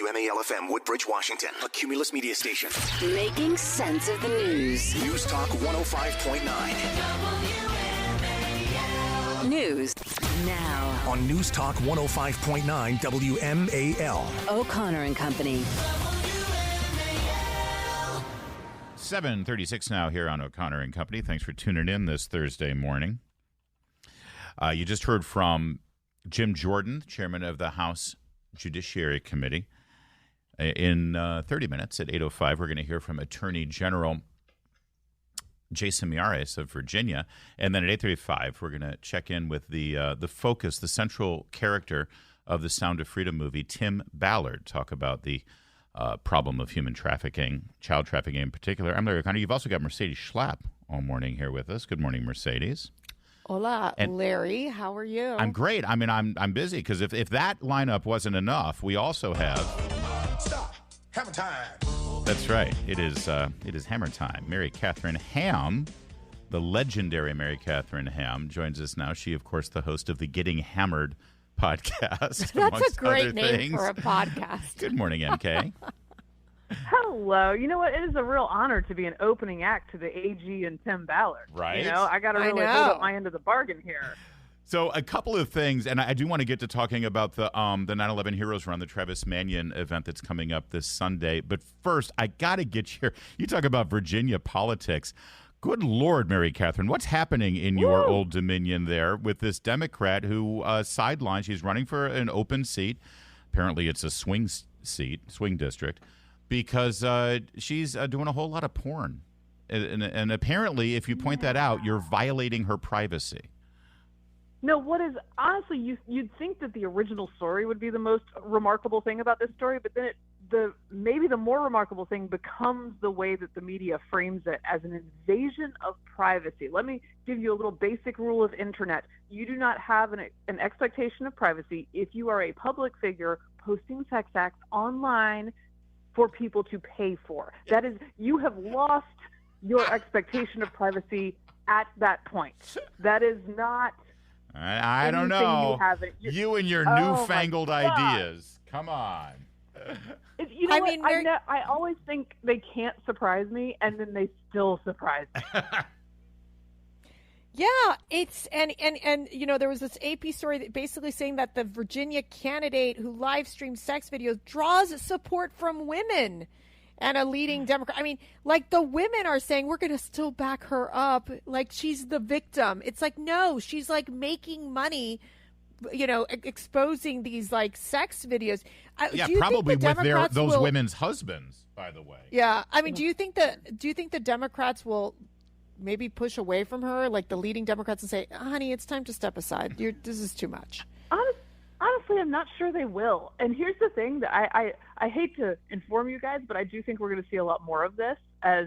WMAL-FM, Woodbridge, Washington, a Cumulus media station. Making sense of the news. News Talk 105.9. News now On News Talk 105.9 WMAL. O'Connor and Company. 7:36 now here on O'Connor and Company. Thanks for tuning in this Thursday morning. You just heard from Jim Jordan, chairman of the House Judiciary Committee. In 30 minutes at 8:05, we're going to hear from Attorney General Jason Miyares of Virginia. And then at 8:35, we're going to check in with the focus, the central character of the Sound of Freedom movie, Tim Ballard, talk about the problem of human trafficking, child trafficking in particular. I'm Larry O'Connor. You've also got Mercedes Schlapp all morning here with us. Good morning, Mercedes. Hola, and Larry. How are you? I'm great. I mean, I'm busy because if that lineup wasn't enough, we also have... Stop. Hammer time. That's right. It is hammer time. Mary Katharine Ham, the legendary Mary Katharine Ham, joins us now. She, of course, the host of the Getting Hammered podcast. That's a great name for a podcast. Good morning, MK. Hello. You know what? It is a real honor to be an opening act to the AG and Tim Ballard. Right. You know, I got to really hold up my end of the bargain here. So a couple of things, and I do want to get to talking about the 9/11 Heroes Run, the Travis Manion event that's coming up this Sunday. But first, I got to get you talk about Virginia politics. Good Lord, Mary Katharine, what's happening in your Old Dominion there with this Democrat who sidelined? She's running for an open seat. Apparently, it's a swing district, because she's doing a whole lot of porn. And apparently, if you point that out, you're violating her privacy. No, what is, honestly, you'd think that the original story would be the most remarkable thing about this story, but then maybe the more remarkable thing becomes the way that the media frames it as an invasion of privacy. Let me give you a little basic rule of internet. You do not have an expectation of privacy if you are a public figure posting sex acts online for people to pay for. That is, you have lost your expectation of privacy at that point. That is not... I don't know. You and your newfangled ideas. Come on. You know what? I always think they can't surprise me, and then they still surprise me. Yeah, it's and you know, there was this AP story that basically saying that the Virginia candidate who live streamed sex videos draws support from women and a leading Democrat. I mean, like, the women are saying, we're going to still back her up. Like, she's the victim. It's like, no, she's like making money, you know, exposing these like sex videos. Yeah, probably with those women's husbands, by the way. Yeah. I mean, do you think the Democrats will maybe push away from her, like the leading Democrats, and say, honey, it's time to step aside. This is too much. Honestly, I'm not sure they will. And here's the thing that I hate to inform you guys, but I do think we're going to see a lot more of this as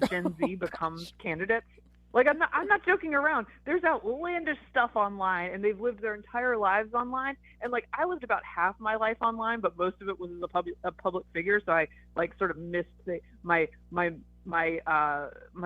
Gen Z becomes candidates. Like, I'm not joking around. There's outlandish stuff online, and they've lived their entire lives online. And like, I lived about half my life online, but most of it was as a public figure. So I like sort of missed my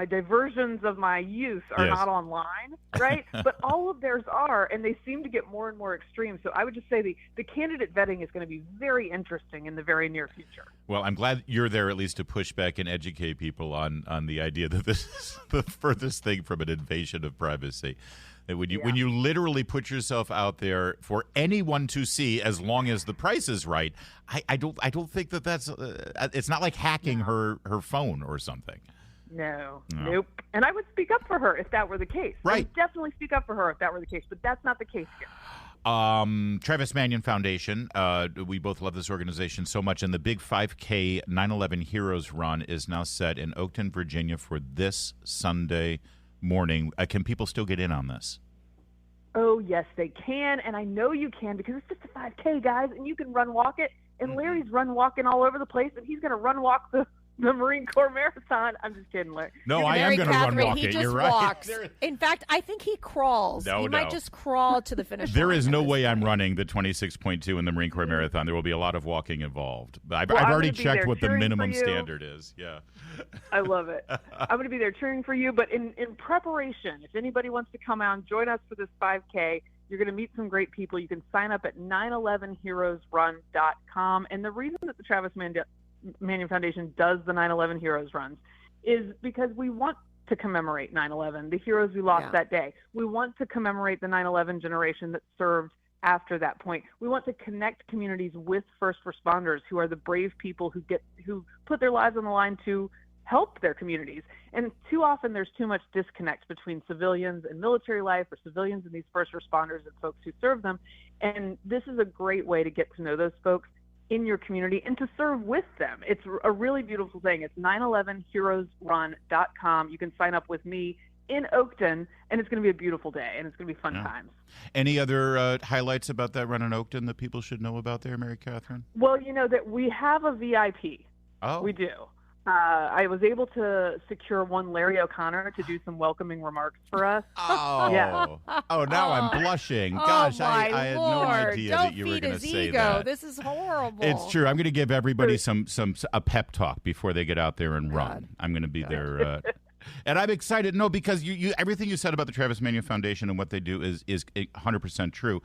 diversions of my youth are not online, right? But all of theirs are, and they seem to get more and more extreme. So I would just say the candidate vetting is going to be very interesting in the very near future. Well, I'm glad you're there at least to push back and educate people on the idea that this is the furthest thing from an invasion of privacy. That when you literally put yourself out there for anyone to see, as long as the price is right, I don't think that's it's not like hacking her phone or something. Nope. And I would speak up for her if that were the case. Right. I would definitely speak up for her if that were the case, but that's not the case here. Travis Manion Foundation, we both love this organization so much, and the big 5K 9/11 Heroes Run is now set in Oakton, Virginia for this Sunday morning. Can people still get in on this? Oh, yes, they can, and I know you can, because it's just a 5K, guys, and you can run-walk it, and Larry's run-walking all over the place, and he's going to run-walk the Marine Corps Marathon. I'm just kidding, Larry. No, I am going to run-walk it. You're right. Walks. In fact, I think he crawls. He might just crawl to the finish line. There is no way I'm running the 26.2 in the Marine Corps Marathon. There will be a lot of walking involved. I've already checked what the minimum standard is. Yeah. I love it. I'm going to be there cheering for you, but in preparation, if anybody wants to come out and join us for this 5K, You're going to meet some great people. You can sign up at 911heroesrun.com. And the reason that the Travis Manion Foundation does the 9/11 Heroes Runs is because we want to commemorate 9/11, the heroes we lost that day. We want to commemorate the 9/11 generation that served after that point. We want to connect communities with first responders who are the brave people who put their lives on the line to help their communities. And too often there's too much disconnect between civilians and military life, or civilians and these first responders and folks who serve them. And this is a great way to get to know those folks in your community and to serve with them. It's a really beautiful thing. It's 911heroesrun.com. You can sign up with me in Oakton, and it's going to be a beautiful day, and it's going to be fun times. Any other highlights about that run in Oakton that people should know about there, Mary Katharine? Well, that we have a VIP. Oh. We do. I was able to secure one Larry O'Connor to do some welcoming remarks for us. Oh, yeah. Oh, now I'm blushing. Gosh, I had no idea that you were going to say that. This is horrible. It's true. I'm going to give everybody a pep talk before they get out there and run. I'm going to be there. And I'm excited. No, because you everything you said about the Travis Manion Foundation and what they do is 100% true.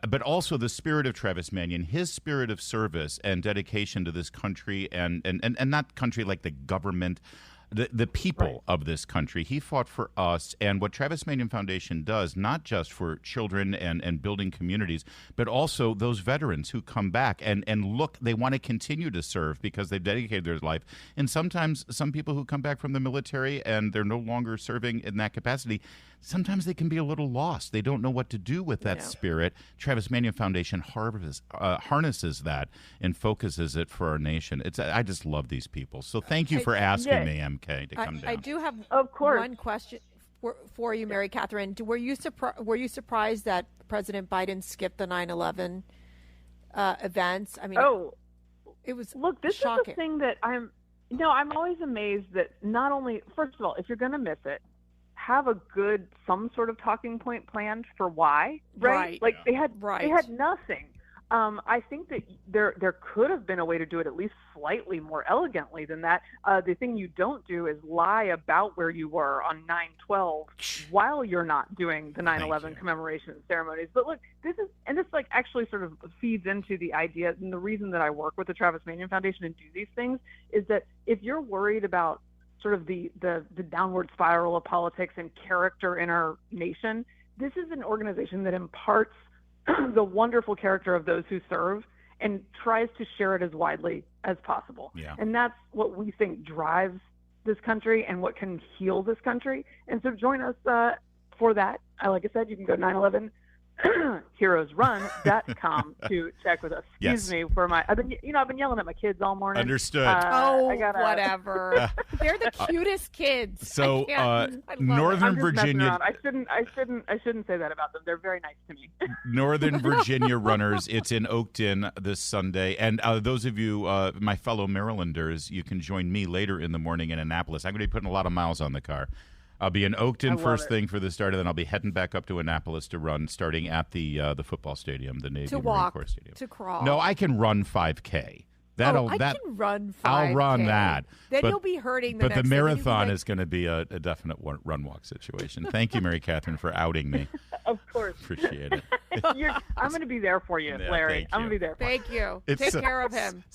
But also the spirit of Travis Manion, his spirit of service and dedication to this country and not country like the government, the people of this country. He fought for us. And what Travis Manion Foundation does, not just for children and building communities, but also those veterans who come back and look, they want to continue to serve because they've dedicated their life. And sometimes some people who come back from the military and they're no longer serving in that capacity, sometimes they can be a little lost. They don't know what to do with that spirit. Travis Manion Foundation harnesses that and focuses it for our nation. I just love these people. So thank you for asking me, MK, to come down. I do have of course one question for you, Mary Katharine. Were you surprised that President Biden skipped the 9/11 events? I mean, it was this shocking. is the thing that I'm always amazed that not only, first of all, if you're going to miss it, have some sort of talking point planned for why, right? Like they had nothing. I think that there could have been a way to do it at least slightly more elegantly than that. The thing you don't do is lie about where you were on 9/12 while you're not doing the 9/11 commemoration ceremonies. But look, this like actually sort of feeds into the idea, and the reason that I work with the Travis Manion Foundation and do these things is that if you're worried about sort of the downward spiral of politics and character in our nation, this is an organization that imparts the wonderful character of those who serve and tries to share it as widely as possible. Yeah. And that's what we think drives this country and what can heal this country. And so join us for that. Like I said, you can go to 911heroesrun.com to check with us. Excuse me for I've been yelling at my kids all morning. Understood. Whatever. They're the cutest kids. So Northern Virginia. I shouldn't say that about them. They're very nice to me. Northern Virginia runners. It's in Oakton this Sunday, and those of you, my fellow Marylanders, you can join me later in the morning in Annapolis. I'm going to be putting a lot of miles on the car. I'll be in Oakton first thing for the start, and then I'll be heading back up to Annapolis to run, starting at the football stadium, the Navy Marine Corps Stadium. To crawl. No, I can run 5K. I can run 5K. I'll run that. Then you'll be hurting the But next the marathon day. is going to be a definite run-walk situation. Thank you, Mary Katharine, for outing me. Of course. Appreciate it. I'm going to be there for you, Larry. I'm going to be there for you. Thank you. Take care of him.